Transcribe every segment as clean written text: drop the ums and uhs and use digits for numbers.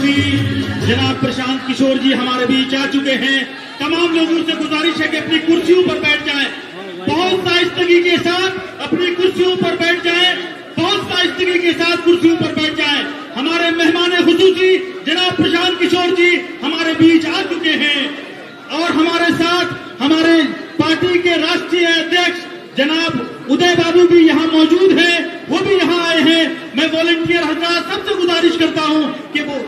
बाबू जनाब प्रशांत किशोर जी हमारे बीच आ चुके हैं। तमाम लोगों से गुजारिश है कि अपनी कुर्सियों पर बैठ जाएं, बहुत साइस्तगी के साथ अपनी कुर्सियों पर बैठ जाएं, बहुत साइस्तगी के साथ कुर्सियों पर बैठ जाएं। हमारे मेहमान खुसूसी जनाब प्रशांत किशोर जी हमारे बीच आ चुके हैं और हमारे साथ हमारे पार्टी के राष्ट्रीय अध्यक्ष जनाब उदय बाबू भी यहाँ मौजूद हैं, वो भी यहाँ आए हैं। मैं वॉलंटियर हजरात सबसे गुजारिश करता हूँ कि वो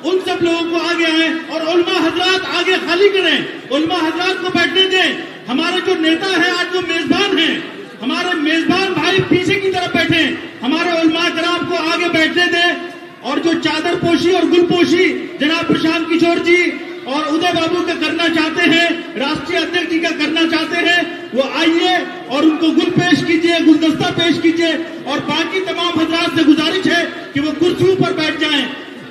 उन सब लोगों को आगे आए और उलमा हजरात आगे खाली करें, उलमा हजरात को बैठने दें। हमारे जो नेता है आज वो मेजबान हैं, हमारे मेजबान भाई पीछे की तरफ बैठे, हमारे उलमा कराम को आगे बैठने दें। और जो चादर पोशी और गुल पोशी जनाब प्रशांत किशोर जी और उदय बाबू का करना चाहते हैं, राष्ट्रीय अध्यक्ष जी का करना चाहते हैं, वो आइए और उनको गुल पेश कीजिए, गुलदस्ता पेश कीजिए। और बाकी तमाम हजरात से गुजारिश है कि वो कुर्सियों पर बैठ जाएं।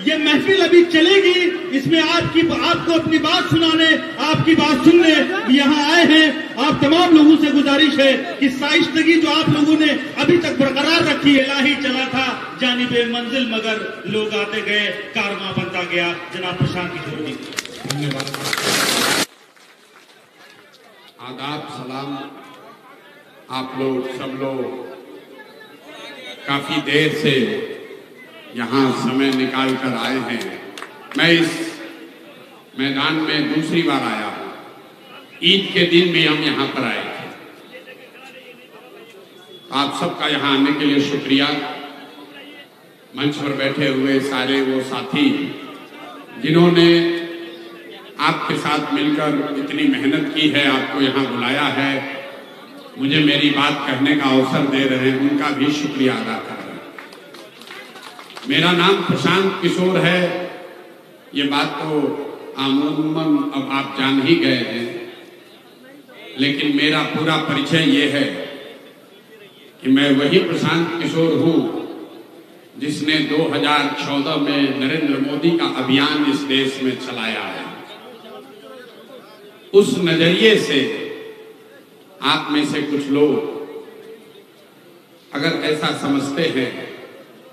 ये महफिल अभी चलेगी, इसमें आपको अपनी बात सुनाने, आपकी बात सुनने यहाँ आए हैं। आप तमाम लोगों से गुजारिश है कि साइस्तगी जो आप लोगों ने अभी तक बरकरार रखी है। इलाही चला था जानिबे मंजिल मगर लोग आते गए, कारवां बनता गया। जनाब प्रशांत किशोर जी धन्यवाद। आदाब सलाम। आप लोग सब लोग काफी देर से यहाँ समय निकाल कर आए हैं। मैं इस मैदान में दूसरी बार आया हूँ। ईद के दिन भी हम यहाँ पर आए थे। आप सबका यहाँ आने के लिए शुक्रिया। मंच पर बैठे हुए सारे वो साथी जिन्होंने आपके साथ मिलकर इतनी मेहनत की है, आपको यहाँ बुलाया है, मुझे मेरी बात कहने का अवसर दे रहे हैं, उनका भी शुक्रिया अदा कर रहे हैं। मेरा नाम प्रशांत किशोर है, ये बात तो अमूमन अब आप जान ही गए हैं, लेकिन मेरा पूरा परिचय ये है कि मैं वही प्रशांत किशोर हूँ जिसने 2014 में नरेंद्र मोदी का अभियान इस देश में चलाया है। उस नजरिए से आप में से कुछ लोग अगर ऐसा समझते हैं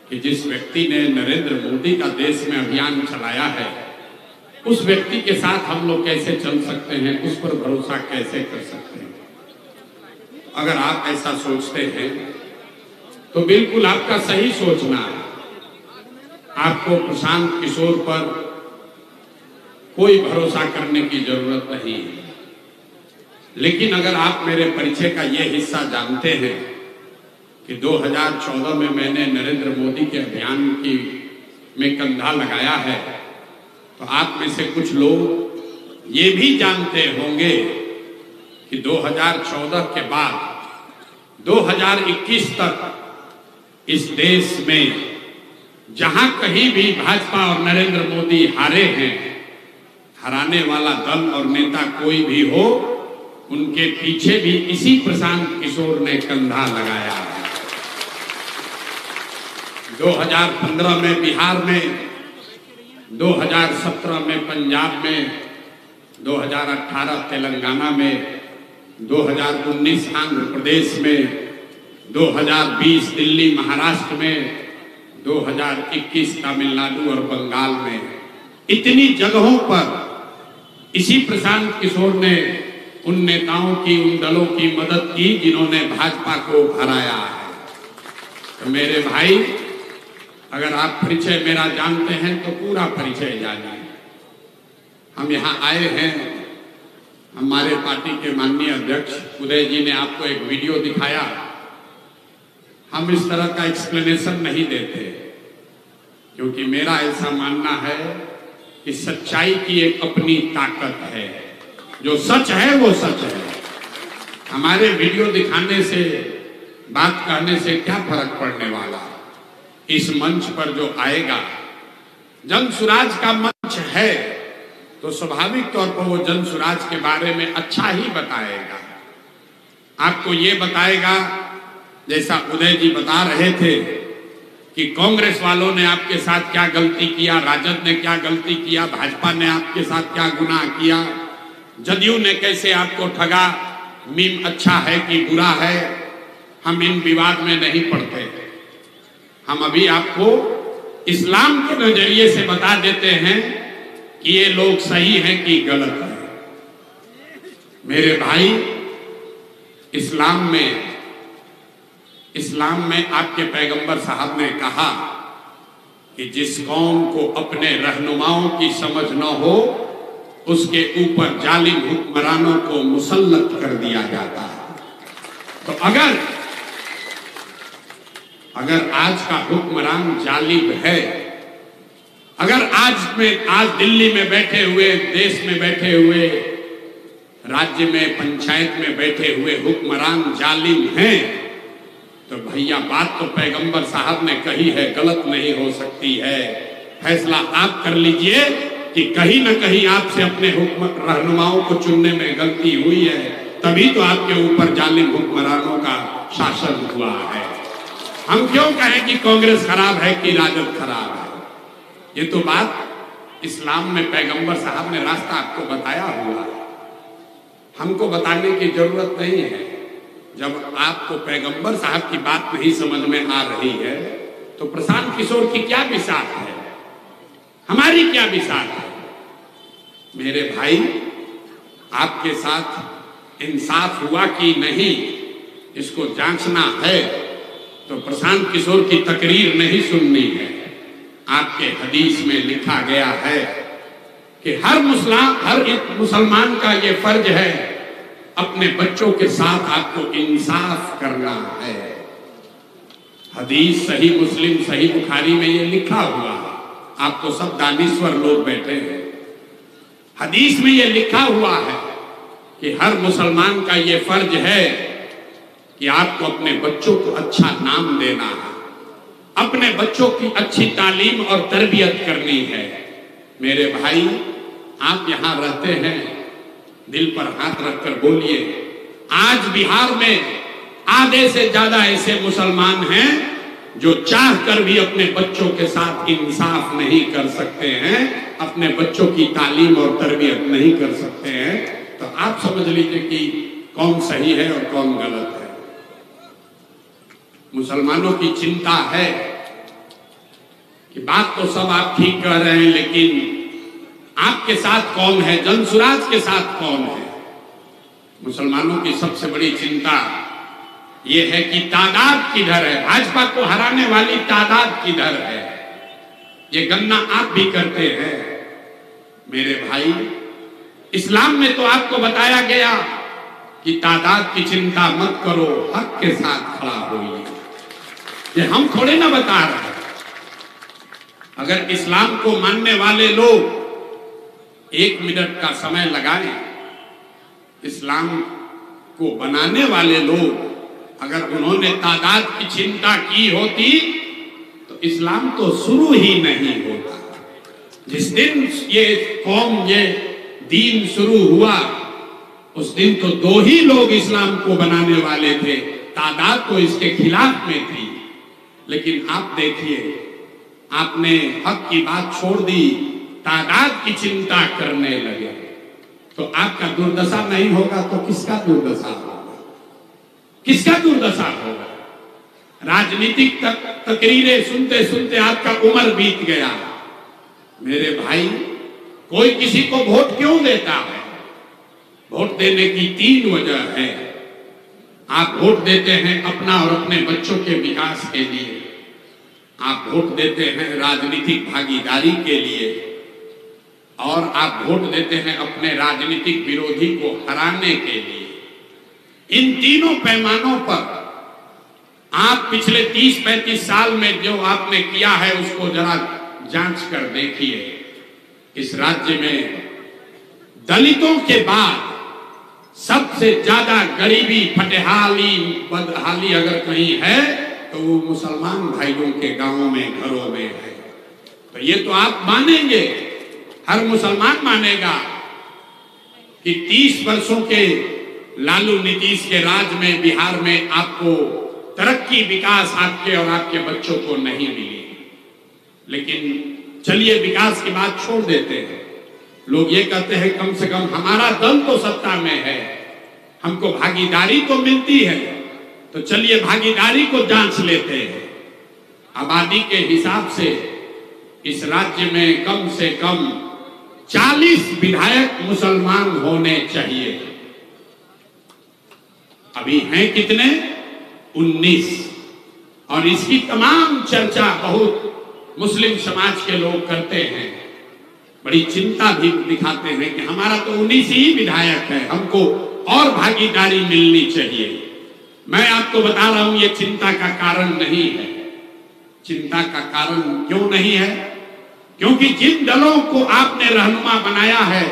कि जिस व्यक्ति ने नरेंद्र मोदी का देश में अभियान चलाया है उस व्यक्ति के साथ हम लोग कैसे चल सकते हैं, उस पर भरोसा कैसे कर सकते हैं, अगर आप ऐसा सोचते हैं तो बिल्कुल आपका सही सोचना है। आपको प्रशांत किशोर पर कोई भरोसा करने की जरूरत नहीं है। लेकिन अगर आप मेरे परिचय का ये हिस्सा जानते हैं कि 2014 में मैंने नरेंद्र मोदी के अभियान में कंधा लगाया है, तो आप में से कुछ लोग ये भी जानते होंगे कि 2014 के बाद 2021 तक इस देश में जहां कहीं भी भाजपा और नरेंद्र मोदी हारे हैं, हराने वाला दल और नेता कोई भी हो, उनके पीछे भी इसी प्रशांत किशोर ने कंधा लगाया है। 2015 में बिहार में, 2017 में पंजाब में, 2018 तेलंगाना में, 2019 आंध्र प्रदेश में, 2020 दिल्ली महाराष्ट्र में, 2021 तमिलनाडु और बंगाल में, इतनी जगहों पर इसी प्रशांत किशोर ने उन नेताओं की, उन दलों की मदद की जिन्होंने भाजपा को हराया है। तो मेरे भाई, अगर आप परिचय मेरा जानते हैं तो पूरा परिचय जानिए। हम यहाँ आए हैं, हमारे पार्टी के माननीय अध्यक्ष उदय जी ने आपको एक वीडियो दिखाया। हम इस तरह का एक्सप्लेनेशन नहीं देते क्योंकि मेरा ऐसा मानना है कि सच्चाई की एक अपनी ताकत है। जो सच है वो सच है। हमारे वीडियो दिखाने से, बात करने से क्या फर्क पड़ने वाला। इस मंच पर जो आएगा, जन सुराज का मंच है तो स्वाभाविक तौर पर वो जन सुराज के बारे में अच्छा ही बताएगा। आपको ये बताएगा, जैसा उदय जी बता रहे थे कि कांग्रेस वालों ने आपके साथ क्या गलती किया, राजद ने क्या गलती किया, भाजपा ने आपके साथ क्या गुनाह किया, जदयू ने कैसे आपको ठगा। मीम अच्छा है कि बुरा है, हम इन विवाद में नहीं पड़ते। हम अभी आपको इस्लाम के नजरिए से बता देते हैं कि ये लोग सही हैं कि गलत हैं। मेरे भाई, इस्लाम में आपके पैगंबर साहब ने कहा कि जिस कौम को अपने रहनुमाओं की समझ न हो उसके ऊपर जालिम हुक्मरानों को मुसल्लत कर दिया जाता है। तो अगर आज का हुक्मरान जालिम है, अगर आज दिल्ली में बैठे हुए, देश में बैठे हुए, राज्य में, पंचायत में बैठे हुए हुक्मरान जालिम हैं, तो भैया बात तो पैगंबर साहब ने कही है, गलत नहीं हो सकती है। फैसला आप कर लीजिए कि कहीं ना कहीं आपसे अपने रहनुमाओं को चुनने में गलती हुई है, तभी तो आपके ऊपर जालिम हुक्मरानों का शासन हुआ है। हम क्यों कहें कि कांग्रेस खराब है कि राजद खराब है? ये तो बात इस्लाम में पैगंबर साहब ने रास्ता आपको बताया हुआ है, हमको बताने की जरूरत नहीं है। जब आपको पैगंबर साहब की बात नहीं समझ में आ रही है तो प्रशांत किशोर की क्या बिसात है, हमारी क्या बिसात है? मेरे भाई, आपके साथ इंसाफ हुआ कि नहीं इसको जांचना है तो प्रशांत किशोर की तकरीर नहीं सुननी है। आपके हदीस में लिखा गया है कि हर मुसलमान का ये फर्ज है, अपने बच्चों के साथ आपको इंसाफ करना है। हदीस सही मुस्लिम, सही बुखारी में ये लिखा हुआ है। आप तो सब दानिश्वर लोग बैठे हैं। हदीस में ये लिखा हुआ है कि हर मुसलमान का ये फर्ज है कि आपको अपने बच्चों को अच्छा नाम देना है, अपने बच्चों की अच्छी तालीम और तरबियत करनी है। मेरे भाई, आप यहां रहते हैं, दिल पर हाथ रखकर बोलिए, आज बिहार में आधे से ज्यादा ऐसे मुसलमान हैं जो चाहकर भी अपने बच्चों के साथ इंसाफ नहीं कर सकते हैं, अपने बच्चों की तालीम और तरबियत नहीं कर सकते हैं। तो आप समझ लीजिए कि कौन सही है और कौन गलत है। मुसलमानों की चिंता है कि बात तो सब आप ठीक कह रहे हैं, लेकिन आपके साथ कौन है, जनसुराज के साथ कौन है? मुसलमानों की सबसे बड़ी चिंता यह है कि तादाद किधर है, भाजपा को हराने वाली तादाद किधर है। ये गन्ना आप भी करते हैं। मेरे भाई, इस्लाम में तो आपको बताया गया कि तादाद की चिंता मत करो, हक के साथ खड़ा होइए। ये हम थोड़े ना बता रहे। अगर इस्लाम को मानने वाले लोग 1 मिनट का समय लगाएं, इस्लाम को बनाने वाले लोग अगर उन्होंने तादाद की चिंता की होती तो इस्लाम तो शुरू ही नहीं होता। जिस दिन ये कौम, ये दीन शुरू हुआ, उस दिन तो 2 ही लोग इस्लाम को बनाने वाले थे, तादाद तो इसके खिलाफ में थी। लेकिन आप देखिए, आपने हक की बात छोड़ दी, तादाद की चिंता करने लगे। तो आपका दुर्दशा नहीं होगा तो किसका दुर्दशा होगा? किसका दुर्दशा होगा? राजनीतिक तकरीरें सुनते सुनते आपका उम्र बीत गया। मेरे भाई, कोई किसी को वोट क्यों देता है? वोट देने की 3 वजह है। आप वोट देते हैं अपना और अपने बच्चों के विकास के लिए, आप वोट देते हैं राजनीतिक भागीदारी के लिए, और आप वोट देते हैं अपने राजनीतिक विरोधी को हराने के लिए। इन तीनों पैमानों पर आप पिछले 30-35 साल में जो आपने किया है उसको जरा जांच कर देखिए। इस राज्य में दलितों के बाद सबसे ज्यादा गरीबी, फटेहाली, बदहाली अगर कहीं है तो वो मुसलमान भाइयों के गांवों में, घरों में है। तो ये तो आप मानेंगे, हर मुसलमान मानेगा कि 30 वर्षों के लालू नीतीश के राज में बिहार में आपको तरक्की, विकास आपके और आपके बच्चों को नहीं मिली। लेकिन चलिए विकास की बात छोड़ देते हैं। लोग ये कहते हैं कम से कम हमारा दल तो सत्ता में है, हमको भागीदारी तो मिलती है, तो चलिए भागीदारी को जांच लेते हैं। आबादी के हिसाब से इस राज्य में कम से कम 40 विधायक मुसलमान होने चाहिए। अभी हैं कितने? 19। और इसकी तमाम चर्चा बहुत मुस्लिम समाज के लोग करते हैं, बड़ी चिंता भी दिखाते हैं कि हमारा तो 19 ही विधायक है, हमको और भागीदारी मिलनी चाहिए। मैं आपको बता रहा हूं, ये चिंता का कारण नहीं है। चिंता का कारण क्यों नहीं है? क्योंकि जिन दलों को आपने रहनुमा बनाया है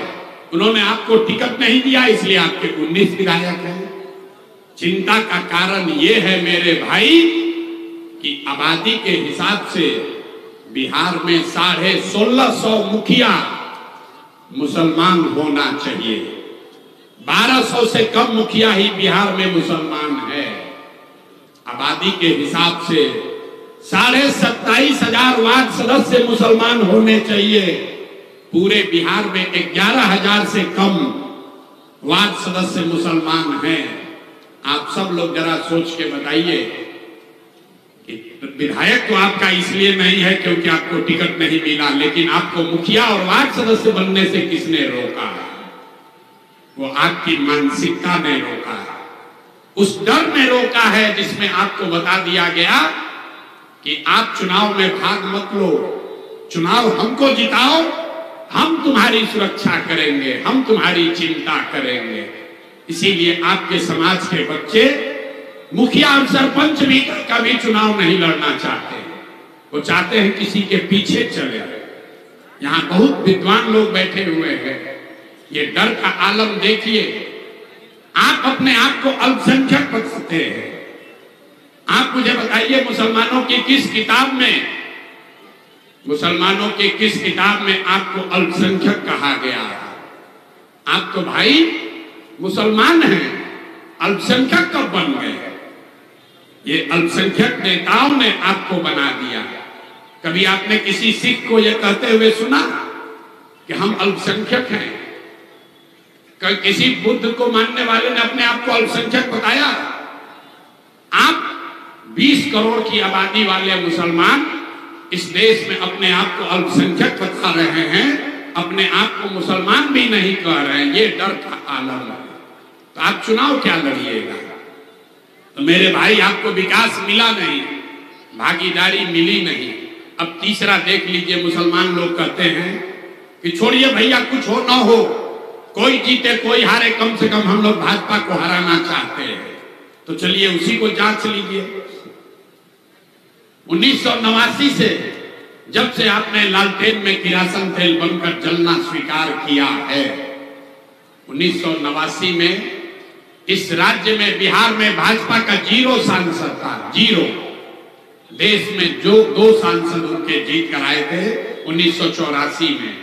उन्होंने आपको टिकट नहीं दिया, इसलिए आपके 19 विधायक हैं। चिंता का कारण ये है मेरे भाई कि आबादी के हिसाब से बिहार में 1650 मुखिया मुसलमान होना चाहिए। 1200 से कम मुखिया ही बिहार में मुसलमान है। आबादी के हिसाब से 27,500 वार्ड सदस्य मुसलमान होने चाहिए। पूरे बिहार में 11,000 से कम वार्ड सदस्य मुसलमान हैं। आप सब लोग जरा सोच के बताइए कि विधायक तो आपका इसलिए नहीं है क्योंकि आपको टिकट नहीं मिला, लेकिन आपको मुखिया और वार्ड सदस्य बनने से किसने रोका है? वो आपकी मानसिकता ने रोका है, उस डर ने रोका है जिसमें आपको बता दिया गया कि आप चुनाव में भाग मत लो, चुनाव हमको जिताओ, हम तुम्हारी सुरक्षा करेंगे, हम तुम्हारी चिंता करेंगे। इसीलिए आपके समाज के बच्चे मुखिया और सरपंच भी कभी चुनाव नहीं लड़ना चाहते, वो चाहते हैं किसी के पीछे चले। यहाँ बहुत विद्वान लोग बैठे हुए हैं, ये डर का आलम देखिए। आप अपने आप को अल्पसंख्यक बताते हैं। आप मुझे बताइए मुसलमानों की किस किताब में आपको अल्पसंख्यक कहा गया है? आप तो भाई मुसलमान हैं, अल्पसंख्यक कब बन गए? ये अल्पसंख्यक नेताओं ने आपको बना दिया। कभी आपने किसी सिख को यह कहते हुए सुना कि हम अल्पसंख्यक हैं? किसी बुद्ध को मानने वाले ने अपने आप को अल्पसंख्यक बताया? आप 20 करोड़ की आबादी वाले मुसलमान इस देश में अपने आप को अल्पसंख्यक बता रहे हैं, अपने आप को मुसलमान भी नहीं कह रहे हैं। ये डर का आलम है। तो आप चुनाव क्या लड़िएगा? तो मेरे भाई आपको विकास मिला नहीं, भागीदारी मिली नहीं। अब तीसरा देख लीजिए, मुसलमान लोग कहते हैं कि छोड़िए भैया, कुछ हो ना हो, कोई जीते कोई हारे, कम से कम हम लोग भाजपा को हराना चाहते हैं। तो चलिए उसी को जांच लीजिए। 1989 से जब से आपने लालटेन में किरासन तेल बनकर जलना स्वीकार किया है, 1989 में इस राज्य में, बिहार में भाजपा का 0 सांसद था, 0। देश में जो 2 सांसद उनके जीत कर आए थे 1984 में।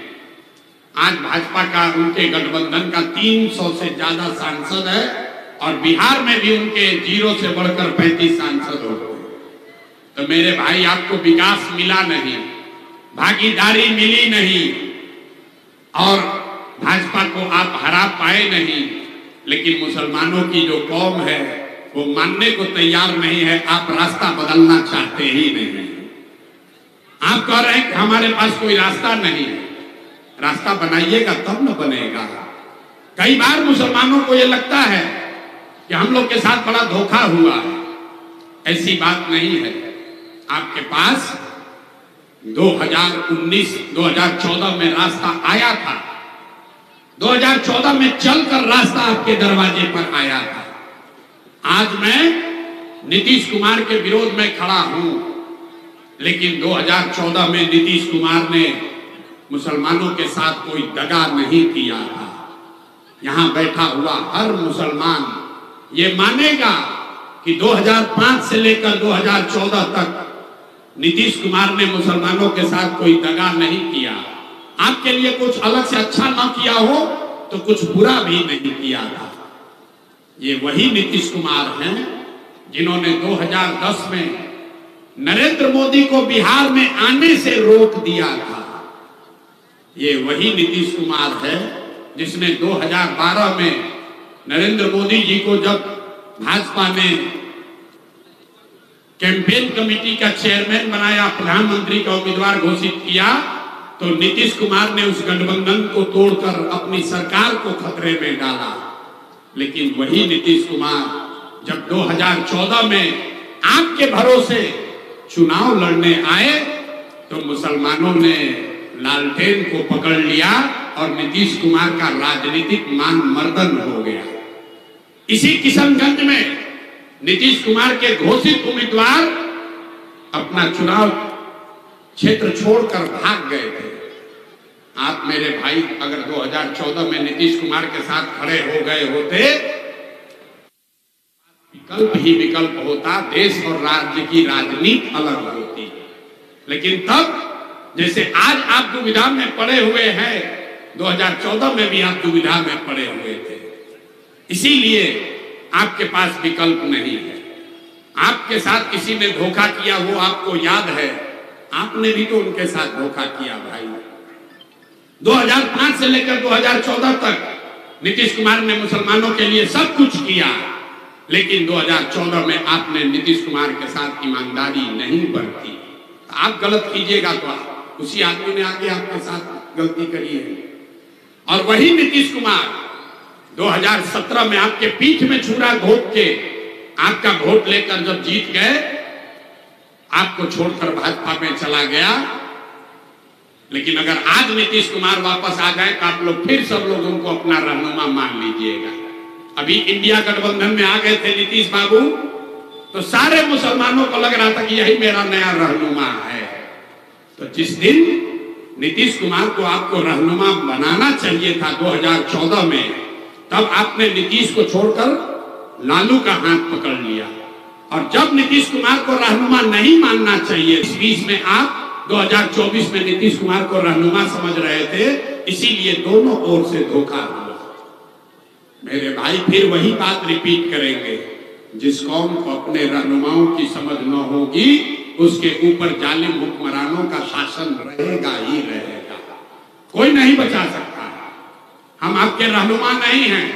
आज भाजपा का, उनके गठबंधन का 300 से ज्यादा सांसद है और बिहार में भी उनके 0 से बढ़कर 35 सांसद हो गए। तो मेरे भाई आपको विकास मिला नहीं, भागीदारी मिली नहीं और भाजपा को आप हरा पाए नहीं। लेकिन मुसलमानों की जो कौम है वो मानने को तैयार नहीं है। आप रास्ता बदलना चाहते ही नहीं। आप कह रहे हैं कि हमारे पास कोई रास्ता नहीं है। रास्ता बनाइएगा तब न बनेगा। कई बार मुसलमानों को ये लगता है कि हम लोग के साथ बड़ा धोखा हुआ है। ऐसी बात नहीं है। आपके पास 2014 में रास्ता आया था, 2014 में चलकर रास्ता आपके दरवाजे पर आया था। आज मैं नीतीश कुमार के विरोध में खड़ा हूं, लेकिन 2014 में नीतीश कुमार ने मुसलमानों के साथ कोई दगा नहीं किया था। यहां बैठा हुआ हर मुसलमान ये मानेगा कि 2005 से लेकर 2014 तक नीतीश कुमार ने मुसलमानों के साथ कोई दगा नहीं किया। आपके लिए कुछ अलग से अच्छा ना किया हो तो कुछ बुरा भी नहीं किया था। ये वही नीतीश कुमार हैं जिन्होंने 2010 में नरेंद्र मोदी को बिहार में आने से रोक दिया था। ये वही नीतीश कुमार है जिसने 2012 में नरेंद्र मोदी जी को जब भाजपा ने कैंपेन कमेटी का चेयरमैन बनाया, प्रधानमंत्री का उम्मीदवार घोषित किया, तो नीतीश कुमार ने उस गठबंधन को तोड़कर अपनी सरकार को खतरे में डाला। लेकिन वही नीतीश कुमार जब 2014 में आपके भरोसे चुनाव लड़ने आए तो मुसलमानों ने लालटेन को पकड़ लिया और नीतीश कुमार का राजनीतिक मान मर्दन हो गया। इसी किशनगंज में नीतीश कुमार के घोषित उम्मीदवार अपना चुनाव क्षेत्र छोड़कर भाग गए थे। आप मेरे भाई अगर 2014 में नीतीश कुमार के साथ खड़े हो गए होते, विकल्प ही विकल्प होता, देश और राज्य की राजनीति अलग होती। लेकिन तब जैसे आज आप दुविधा में पड़े हुए हैं, 2014 में भी आप दुविधा में पड़े हुए थे। इसीलिए आपके पास विकल्प नहीं है। आपके साथ किसी ने धोखा किया, वो आपको याद है, आपने भी तो उनके साथ धोखा किया भाई। 2005 से लेकर 2014 तक नीतीश कुमार ने मुसलमानों के लिए सब कुछ किया, लेकिन 2014 में आपने नीतीश कुमार के साथ ईमानदारी नहीं बरती। तो आप गलत कीजिएगा तो उसी आदमी ने आगे आपके साथ गलती करी है। और वही नीतीश कुमार 2017 में आपके पीठ में छुरा घोंप के आपका वोट लेकर जब जीत गए, आपको छोड़कर भाजपा में चला गया। लेकिन अगर आज नीतीश कुमार वापस आ जाए तो आप लोग फिर सब लोग उनको अपना रहनुमा मान लीजिएगा। अभी इंडिया गठबंधन में आ गए थे नीतीश बाबू, तो सारे मुसलमानों को लग रहा था कि यही मेरा नया रहनुमा है। तो जिस दिन नीतीश कुमार को आपको रहनुमा बनाना चाहिए था 2014 में, तब आपने नीतीश को छोड़कर लालू का हाथ पकड़ लिया। और जब नीतीश कुमार को रहनुमा नहीं मानना चाहिए, इस बीच में आप 2024 में नीतीश कुमार को रहनुमा समझ रहे थे, इसीलिए दोनों ओर से धोखा हुआ। मेरे भाई फिर वही बात रिपीट करेंगे, जिस कौम को अपने रहनुमाओं की समझ न होगी, उसके ऊपर जालिम हुक्मरानों का शासन रहेगा ही रहेगा, कोई नहीं बचा सकता। हम आपके रहनुमा नहीं हैं,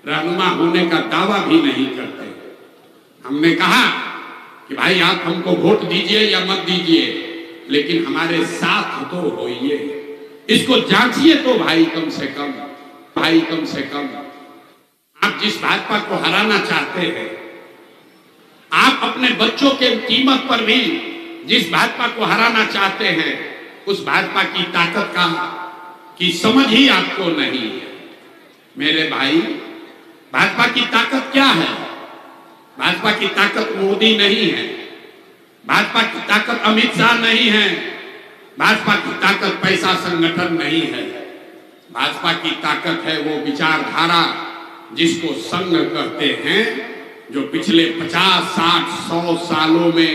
रहनुमा होने का दावा भी नहीं करते। हमने कहा कि भाई आप हमको वोट दीजिए या मत दीजिए, लेकिन हमारे साथ तो होइए, इसको जांचिए तो भाई कम से कम, भाई कम से कम। आप जिस भाजपा को हराना चाहते हैं, आप अपने बच्चों के कीमत पर भी जिस भाजपा को हराना चाहते हैं, उस भाजपा की ताकत की समझ ही आपको नहीं है। मेरे भाई, भाजपा की ताकत क्या है? भाजपा की ताकत मोदी नहीं है, भाजपा की ताकत अमित शाह नहीं है, भाजपा की ताकत पैसा संगठन नहीं है। भाजपा की ताकत है वो विचारधारा जिसको संघ कहते हैं, जो पिछले 50, 60, 100 सालों में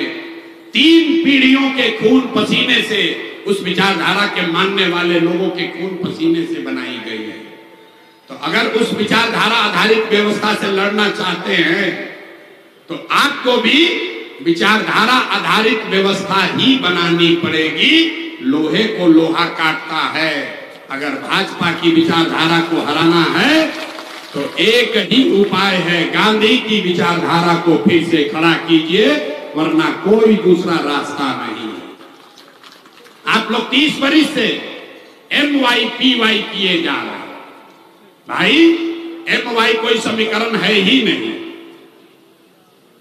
3 पीढ़ियों के खून पसीने से, उस विचारधारा के मानने वाले लोगों के खून पसीने से बनाई गई है। तो अगर उस विचारधारा आधारित व्यवस्था से लड़ना चाहते हैं, तो आपको भी विचारधारा आधारित व्यवस्था ही बनानी पड़ेगी। लोहे को लोहा काटता है। अगर भाजपा की विचारधारा को हराना है तो एक ही उपाय है, गांधी की विचारधारा को फिर से खड़ा कीजिए, वरना कोई दूसरा रास्ता नहीं है। आप लोग 30 वर्ष से MYPY किए जा रहे हैं। भाई, MY कोई समीकरण है ही नहीं,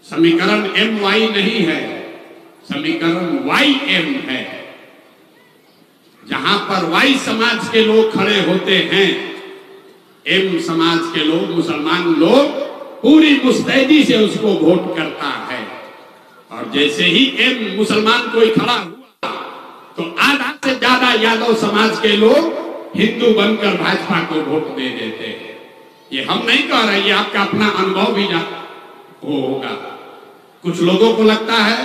समीकरण MY नहीं है, समीकरण YM है। जहां पर Y समाज के लोग खड़े होते हैं, M समाज के लोग, मुसलमान लोग पूरी मुस्तैदी से उसको वोट करता है। और जैसे ही M मुसलमान कोई खड़ा हुआ तो आधा से ज्यादा यादव समाज के लोग हिंदू बनकर भाजपा को वोट दे देते हैं। ये हम नहीं कह रहे, ये आपका अपना अनुभव भी होगा। कुछ लोगों को लगता है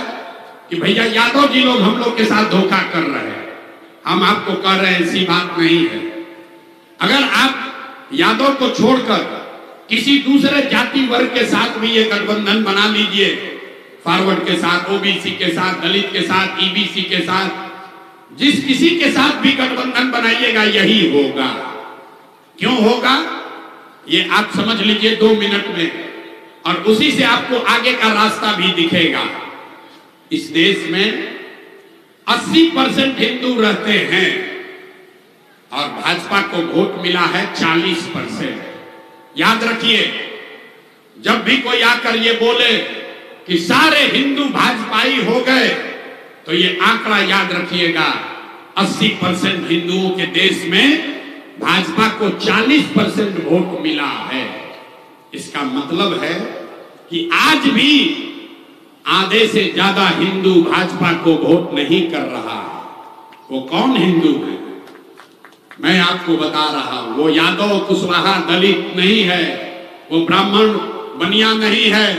कि भैया यादव जी लोग हम लोग के साथ धोखा कर रहे हैं। हम आपको कह रहे हैं ऐसी बात नहीं है। अगर आप यादव को छोड़कर किसी दूसरे जाति वर्ग के साथ भी ये गठबंधन बना लीजिए, फॉरवर्ड के साथ, ओबीसी के साथ, दलित के साथ, ईबीसी के साथ, जिस किसी के साथ भी गठबंधन बनाइएगा यही होगा। क्यों होगा ये आप समझ लीजिए 2 मिनट में, और उसी से आपको आगे का रास्ता भी दिखेगा। इस देश में 80% हिंदू रहते हैं और भाजपा को वोट मिला है 40%। याद रखिए, जब भी कोई आकर ये बोले कि सारे हिंदू भाजपाई हो गए, तो ये आंकड़ा याद रखिएगा, 80% हिंदुओं के देश में भाजपा को 40% वोट मिला है। इसका मतलब है कि आज भी आधे से ज्यादा हिंदू भाजपा को वोट नहीं कर रहा। वो कौन हिंदू है? मैं आपको बता रहा हूं, वो यादव कुशवाहा दलित नहीं है, वो ब्राह्मण बनिया नहीं है।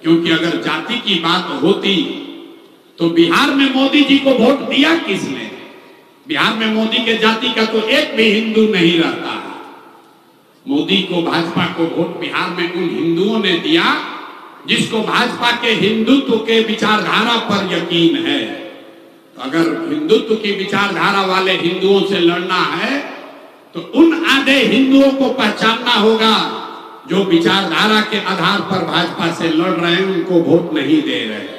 क्योंकि अगर जाति की बात होती तो बिहार में मोदी जी को वोट दिया किसने? बिहार में मोदी के जाति का तो एक भी हिंदू नहीं रहता। मोदी को, भाजपा को वोट बिहार में उन हिंदुओं ने दिया जिसको भाजपा के हिंदुत्व के विचारधारा पर यकीन है। तो अगर हिंदुत्व की विचारधारा वाले हिंदुओं से लड़ना है तो उन आधे हिंदुओं को पहचानना होगा जो विचारधारा के आधार पर भाजपा से लड़ रहे हैं, उनको वोट नहीं दे रहे।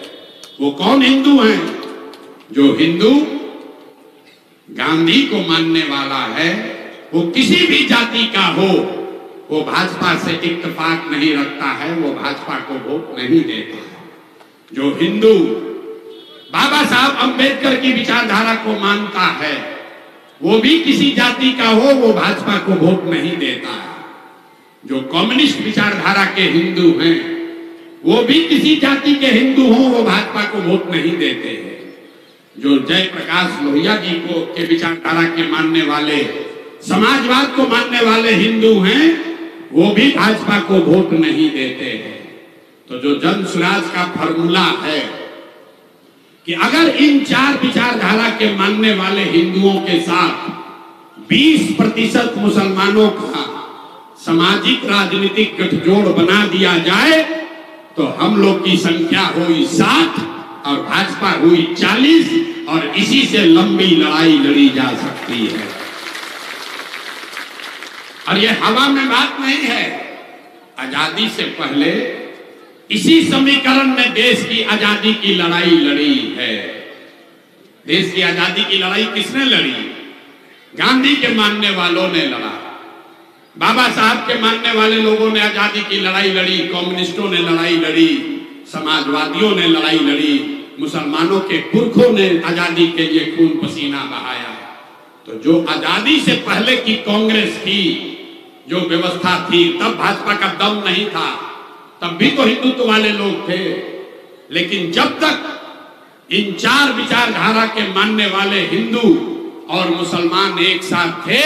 वो कौन हिंदू हैं? जो हिंदू गांधी को मानने वाला है, वो किसी भी जाति का हो, वो भाजपा से इत्तेफाक नहीं रखता है, वो भाजपा को वोट नहीं देता है। जो हिंदू बाबा साहब अंबेडकर की विचारधारा को मानता है, वो भी किसी जाति का हो, वो भाजपा को वोट नहीं देता है। जो कम्युनिस्ट विचारधारा के हिंदू हैं, वो भी किसी जाति के हिंदू हों, वो भाजपा को वोट नहीं देते हैं। जो जयप्रकाश लोहिया जी को के विचारधारा के मानने वाले, समाजवाद को मानने वाले हिंदू हैं, वो भी भाजपा को वोट नहीं देते हैं। तो जो जन स्वराज का फॉर्मूला है कि अगर इन चार विचारधारा के मानने वाले हिंदुओं के साथ 20% मुसलमानों का सामाजिक राजनीतिक गठजोड़ बना दिया जाए तो हम लोग की संख्या हुई 7 और भाजपा हुई 40 और इसी से लंबी लड़ाई लड़ी जा सकती है। और ये हवा में बात नहीं है। आजादी से पहले इसी समीकरण में देश की आजादी की लड़ाई लड़ी है। देश की आजादी की लड़ाई किसने लड़ी? गांधी के मानने वालों ने लड़ा, बाबा साहब के मानने वाले लोगों ने आजादी की लड़ाई लड़ी, कम्युनिस्टों ने लड़ाई लड़ी, समाजवादियों ने लड़ाई लड़ी, मुसलमानों के पुरखों ने आजादी के लिए खून पसीना बहाया। तो जो आजादी से पहले की कांग्रेस की जो व्यवस्था थी, तब भाजपा का दम नहीं था, तब भी तो हिंदुत्व वाले लोग थे। लेकिन जब तक इन चार विचारधारा के मानने वाले हिंदू और मुसलमान एक साथ थे,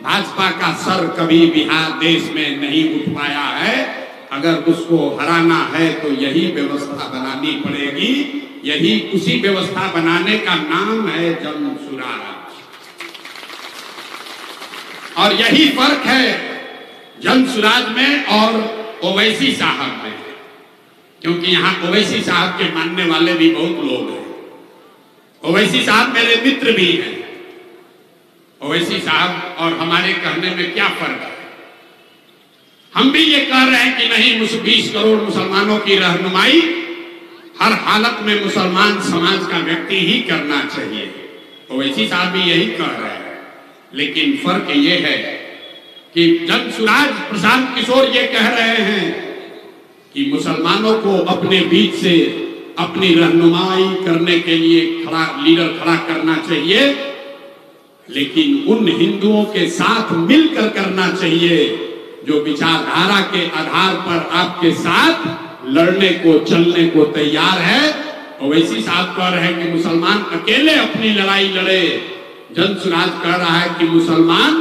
भाजपा का सर कभी बिहार देश में नहीं उठ पाया है। अगर उसको हराना है तो यही व्यवस्था बनानी पड़ेगी। यही उसी व्यवस्था बनाने का नाम है जन सुराज। और यही फर्क है जन सुराज में और ओवैसी साहब में, क्योंकि यहाँ ओवैसी साहब के मानने वाले भी बहुत लोग हैं। ओवैसी साहब मेरे मित्र भी हैं। ओवैसी साहब और हमारे कहने में क्या फर्क है? हम भी ये कह रहे हैं कि नहीं, 20 करोड़ मुसलमानों की रहनुमाई हर हालत में मुसलमान समाज का व्यक्ति ही करना चाहिए। ओवैसी साहब भी यही कह रहे हैं। लेकिन फर्क ये है कि जन सुराज प्रशांत किशोर ये कह रहे हैं कि मुसलमानों को अपने बीच से अपनी रहनुमाई करने के लिए लीडर खड़ा करना चाहिए, लेकिन उन हिंदुओं के साथ मिलकर करना चाहिए जो विचारधारा के आधार पर आपके साथ लड़ने को, चलने को तैयार है। ओवैसी साहब कह रहे हैं कि मुसलमान अकेले अपनी लड़ाई लड़े। जन सुराज कह रहा है कि मुसलमान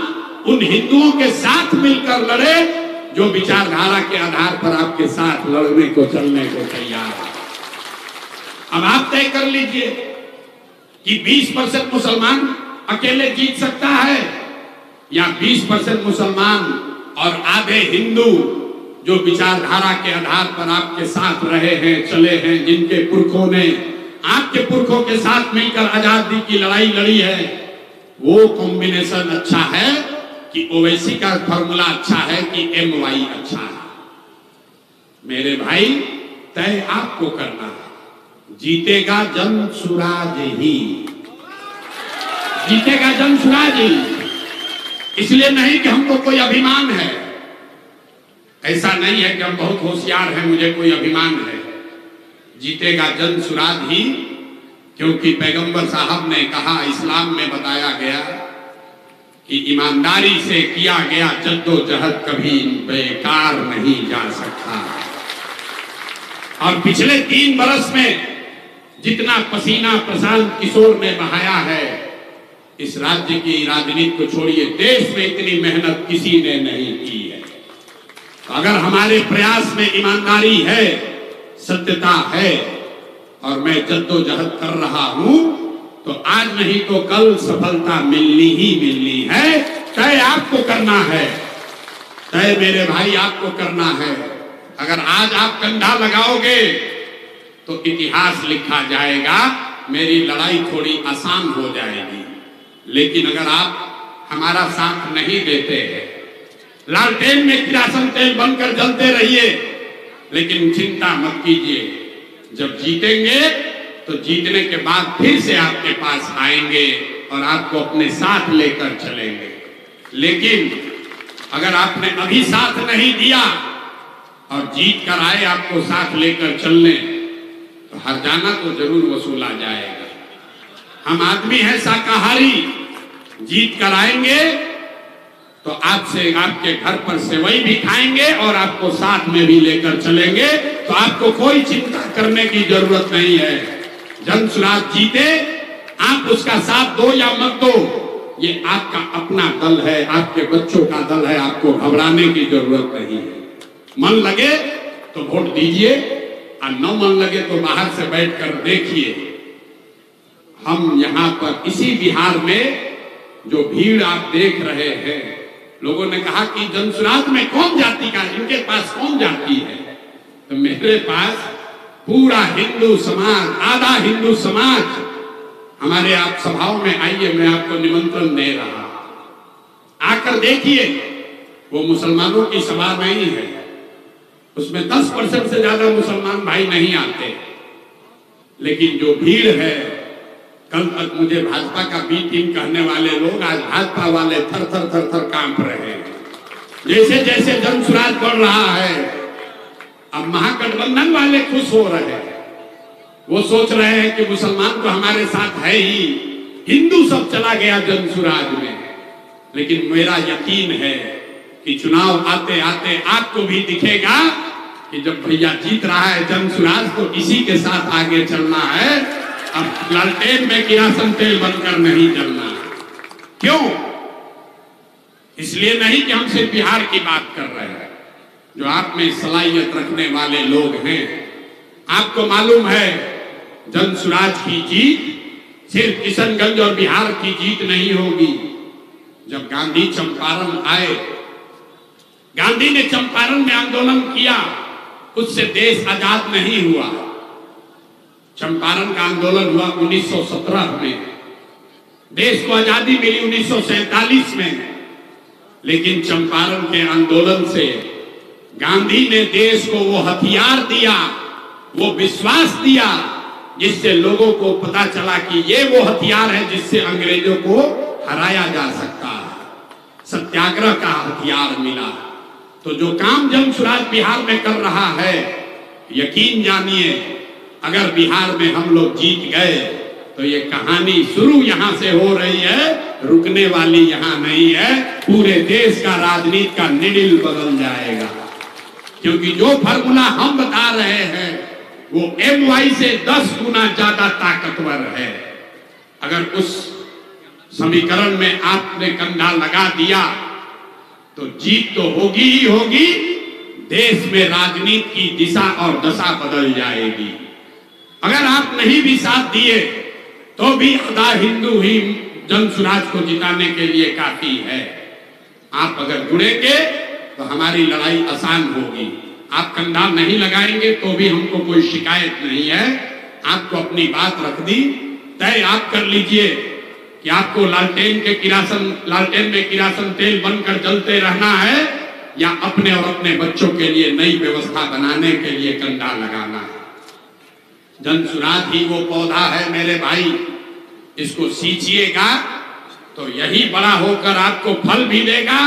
उन हिंदुओं के साथ मिलकर लड़े जो विचारधारा के आधार पर आपके साथ लड़ने को, चलने को तैयार है। अब आप तय कर लीजिए कि 20% मुसलमान अकेले जीत सकता है या 20% मुसलमान और आधे हिंदू जो विचारधारा के आधार पर आपके साथ रहे हैं, चले हैं, जिनके पुरखों ने आपके पुरखों के साथ मिलकर आजादी की लड़ाई लड़ी है, वो कॉम्बिनेशन अच्छा है कि ओवैसी का फॉर्मूला अच्छा है कि MY अच्छा है? मेरे भाई, तय आपको करना है। जीतेगा जन सुराज ही, जीतेगा जन सुराज ही। इसलिए नहीं कि हमको कोई अभिमान है, ऐसा नहीं है कि हम बहुत होशियार हैं, मुझे कोई अभिमान है। जीतेगा जन सुराज ही, क्योंकि पैगंबर साहब ने कहा, इस्लाम में बताया गया कि ईमानदारी से किया गया जद्दोजहद कभी बेकार नहीं जा सकता। और पिछले 3 बरस में जितना पसीना प्रशांत किशोर ने बहाया है, इस राज्य की राजनीति को छोड़िए, देश में इतनी मेहनत किसी ने नहीं की है। तो अगर हमारे प्रयास में ईमानदारी है, सत्यता है और मैं जद्दोजहद कर रहा हूं, तो आज नहीं तो कल सफलता मिलनी ही मिलनी है। तय आपको करना है, तय मेरे भाई आपको करना है। अगर आज आप कंधा लगाओगे तो इतिहास लिखा जाएगा, मेरी लड़ाई थोड़ी आसान हो जाएगी। लेकिन अगर आप हमारा साथ नहीं देते हैं, लालटेन में किरासन तेल बनकर जलते रहिए, लेकिन चिंता मत कीजिए, जब जीतेंगे तो जीतने के बाद फिर से आपके पास आएंगे और आपको अपने साथ लेकर चलेंगे। लेकिन अगर आपने अभी साथ नहीं दिया और जीत कर आए आपको साथ लेकर चलने, तो हरजाना तो जरूर वसूला जाएगा। हम आदमी हैं शाकाहारी, जीत कर आएंगे तो आपसे आपके घर पर सेवई भी खाएंगे और आपको साथ में भी लेकर चलेंगे। तो आपको कोई चिंता करने की जरूरत नहीं है। जन सुराज जीते, आप उसका साथ दो या मत दो, ये आपका अपना दल है, आपके बच्चों का दल है, आपको घबराने की जरूरत नहीं है। मन लगे तो वोट दीजिए और न मन लगे तो बाहर से बैठकर देखिए। हम यहाँ पर इसी बिहार में जो भीड़ आप देख रहे हैं, लोगों ने कहा कि जनसुराज में कौन जाति का, इनके पास कौन जाति है? तो मेरे पास पूरा हिंदू समाज, आधा हिंदू समाज। हमारे आप सभाओं में आइए, मैं आपको निमंत्रण दे रहा, आकर देखिए। वो मुसलमानों की सभा नहीं है, उसमें 10% से ज्यादा मुसलमान भाई नहीं आते, लेकिन जो भीड़ है, कल तक मुझे भाजपा का बी टीम कहने वाले लोग आज भाजपा वाले थर थर थर थर कांप रहे हैं। जैसे जैसे जनसुराज बढ़ रहा है, अब महागठबंधन वाले खुश हो रहे हैं। वो सोच रहे हैं कि मुसलमान तो हमारे साथ है ही, हिंदू सब चला गया जनसुराज में। लेकिन मेरा यकीन है कि चुनाव आते आते आपको भी दिखेगा कि जब भैया जीत रहा है जनसुराज, तो इसी के साथ आगे चलना है। अब लालटेन में किरासन तेल बनकर नहीं चलना। क्यों? इसलिए नहीं कि हम सिर्फ बिहार की बात कर रहे हैं। जो आप में सलाहियत रखने वाले लोग हैं, आपको मालूम है जनसुराज की जीत सिर्फ किशनगंज और बिहार की जीत नहीं होगी। जब गांधी चंपारण आए, गांधी ने चंपारण में आंदोलन किया, उससे देश आजाद नहीं हुआ। चंपारण का आंदोलन हुआ 1917 में, देश को आजादी मिली 1947 में। लेकिन चंपारण के आंदोलन से गांधी ने देश को वो हथियार दिया, वो विश्वास दिया, जिससे लोगों को पता चला कि ये वो हथियार है जिससे अंग्रेजों को हराया जा सकता है। सत्याग्रह का हथियार मिला। तो जो काम जनसुराज बिहार में कर रहा है, यकीन जानिए, अगर बिहार में हम लोग जीत गए तो ये कहानी शुरू यहां से हो रही है, रुकने वाली यहां नहीं है। पूरे देश का राजनीति का निडिल बदल जाएगा, क्योंकि जो फार्मूला हम बता रहे हैं वो MY से 10 गुना ज्यादा ताकतवर है। अगर उस समीकरण में आपने कंधा लगा दिया तो जीत तो होगी ही होगी, देश में राजनीति की दिशा और दशा बदल जाएगी। अगर आप नहीं भी साथ दिए तो भी आधा हिंदू ही जनसुराज को जिताने के लिए काफी है। आप अगर जुड़ेंगे तो हमारी लड़ाई आसान होगी। आप कंधा नहीं लगाएंगे तो भी हमको कोई शिकायत नहीं है। आपको अपनी बात रख दी, तय आप कर लीजिए कि आपको लालटेन में किरासन तेल बनकर जलते रहना है या अपने और अपने बच्चों के लिए नई व्यवस्था बनाने के लिए कंधा लगाना है। जन सुराज ही वो पौधा है मेरे भाई, इसको सींचिएगा तो यही बड़ा होकर आपको फल भी देगा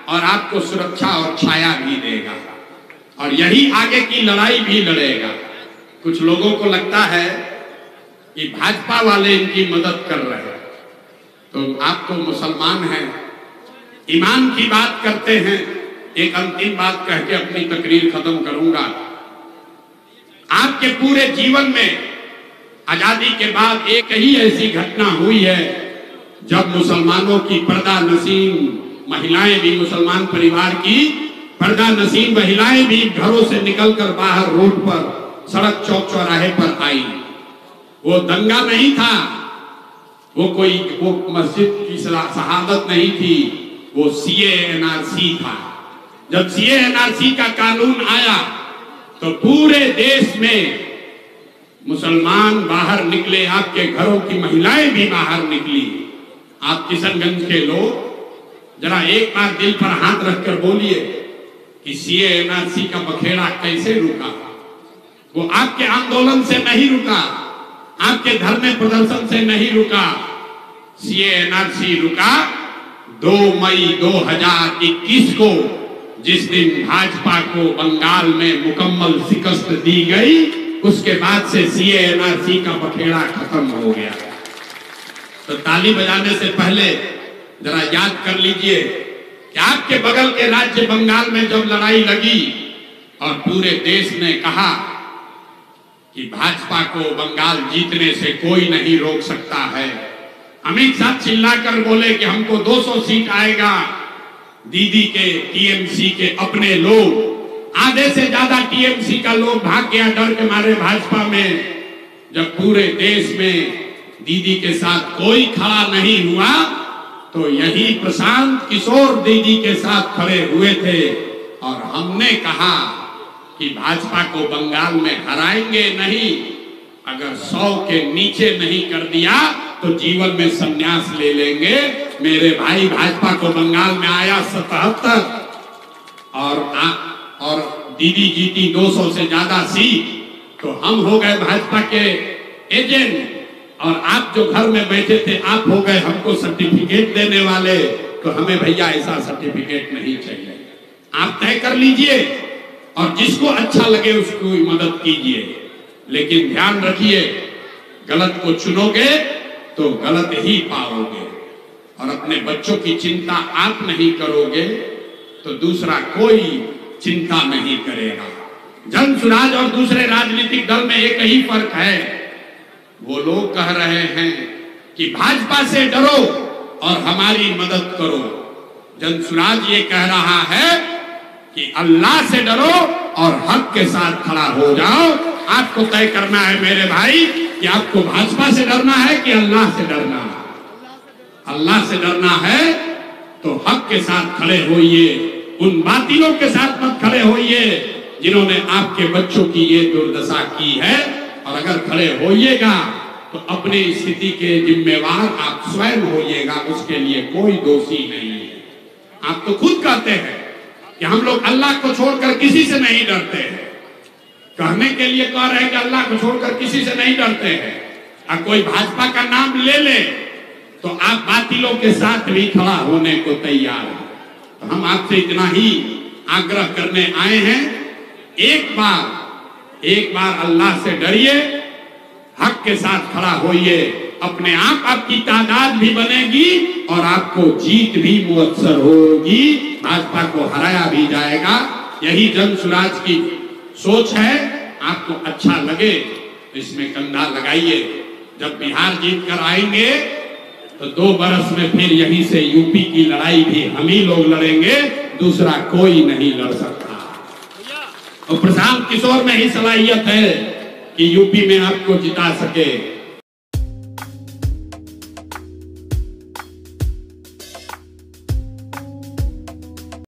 और आपको सुरक्षा और छाया भी देगा, और यही आगे की लड़ाई भी लड़ेगा। कुछ लोगों को लगता है कि भाजपा वाले इनकी मदद कर रहे हैं, तो आप तो मुसलमान हैं, ईमान की बात करते हैं। एक अंतिम बात कह के अपनी तकरीर खत्म करूंगा। आपके पूरे जीवन में आजादी के बाद एक ही ऐसी घटना हुई है जब मुसलमानों की पर्दा नसीन महिलाएं भी, मुसलमान परिवार की पर्दा नसीन महिलाएं भी घरों से निकलकर बाहर रोड पर, सड़क चौक चौराहे पर आई। वो दंगा नहीं था, वो मस्जिद की शहादत नहीं थी, वो सीए एनआरसी था। जब सीए एनआरसी का कानून आया तो पूरे देश में मुसलमान बाहर निकले, आपके घरों की महिलाएं भी बाहर निकली। आप किशनगंज के लोग जरा एक बार दिल पर हाथ रखकर बोलिए कि सीए एनआरसी का बखेड़ा कैसे रुका? वो आपके आंदोलन से नहीं रुका, आपके धरने प्रदर्शन से नहीं रुका। सीए एनआरसी रुका 2 मई 2021 को, जिस दिन भाजपा को बंगाल में मुकम्मल शिकस्त दी गई। उसके बाद से सीए एनआरसी का बखेड़ा खत्म हो गया। तो ताली बजाने से पहले जरा याद कर लीजिए कि आपके बगल के राज्य बंगाल में जब लड़ाई लगी और पूरे देश ने कहा कि भाजपा को बंगाल जीतने से कोई नहीं रोक सकता है, अमित शाह चिल्लाकर बोले कि हमको 200 सीट आएगा। दीदी के टीएमसी के अपने लोग, आधे से ज्यादा टीएमसी का लोग भाग गया डर के मारे भाजपा में। जब पूरे देश में दीदी के साथ कोई खड़ा नहीं हुआ तो यही प्रशांत किशोर दीदी के साथ खड़े हुए थे, और हमने कहा कि भाजपा को बंगाल में हराएंगे नहीं, अगर 100 के नीचे नहीं कर दिया तो जीवन में संन्यास ले लेंगे। मेरे भाई, भाजपा को बंगाल में आया 77 और दीदी जीती 200 से ज्यादा सीट, तो हम हो गए भाजपा के एजेंट, और आप जो घर में बैठे थे आप हो गए हमको सर्टिफिकेट देने वाले। तो हमें भैया ऐसा सर्टिफिकेट नहीं चाहिए। आप तय कर लीजिए और जिसको अच्छा लगे उसको मदद कीजिए, लेकिन ध्यान रखिए गलत को चुनोगे तो गलत ही पाओगे, और अपने बच्चों की चिंता आप नहीं करोगे तो दूसरा कोई चिंता नहीं करेगा। जन सुराज और दूसरे राजनीतिक दल में एक ही फर्क है, वो लोग कह रहे हैं कि भाजपा से डरो और हमारी मदद करो। जन सुराज ये कह रहा है कि अल्लाह से डरो और हक के साथ खड़ा हो जाओ। आपको तय करना है मेरे भाई कि आपको भाजपा से डरना है कि अल्लाह से डरना है। अल्लाह से डरना है तो हक के साथ खड़े होइए, उन बातिलों के साथ मत खड़े होइए जिन्होंने आपके बच्चों की ये दुर्दशा की है। और अगर खड़े होइएगा तो अपनी स्थिति के जिम्मेवार आप स्वयं होइएगा, उसके लिए कोई दोषी नहीं है। आप तो खुद कहते हैं कि हम लोग अल्लाह को छोड़कर किसी से नहीं डरते हैं, कहने के लिए कह रहे हैं कि अल्लाह को छोड़कर किसी से नहीं डरते हैं। और कोई भाजपा का नाम ले ले तो आप बातिलों के साथ भी खड़ा होने को तैयार हैं। तो हम आपसे इतना ही आग्रह करने आए हैं, एक बार अल्लाह से डरिए, हक के साथ खड़ा होइए, अपने आप आपकी तादाद भी बनेगी और आपको जीत भी मुयस्सर होगी, भाजपा को हराया भी जाएगा। यही जन सुराज की सोच है। आपको अच्छा लगे तो इसमें कंधा लगाइए। जब बिहार जीत कर आएंगे तो 2 बरस में फिर यहीं से यूपी की लड़ाई भी हम ही लोग लड़ेंगे, दूसरा कोई नहीं लड़ सकता। और प्रशांत किशोर में ही सलाहियत है कि यूपी में आपको जिता सके।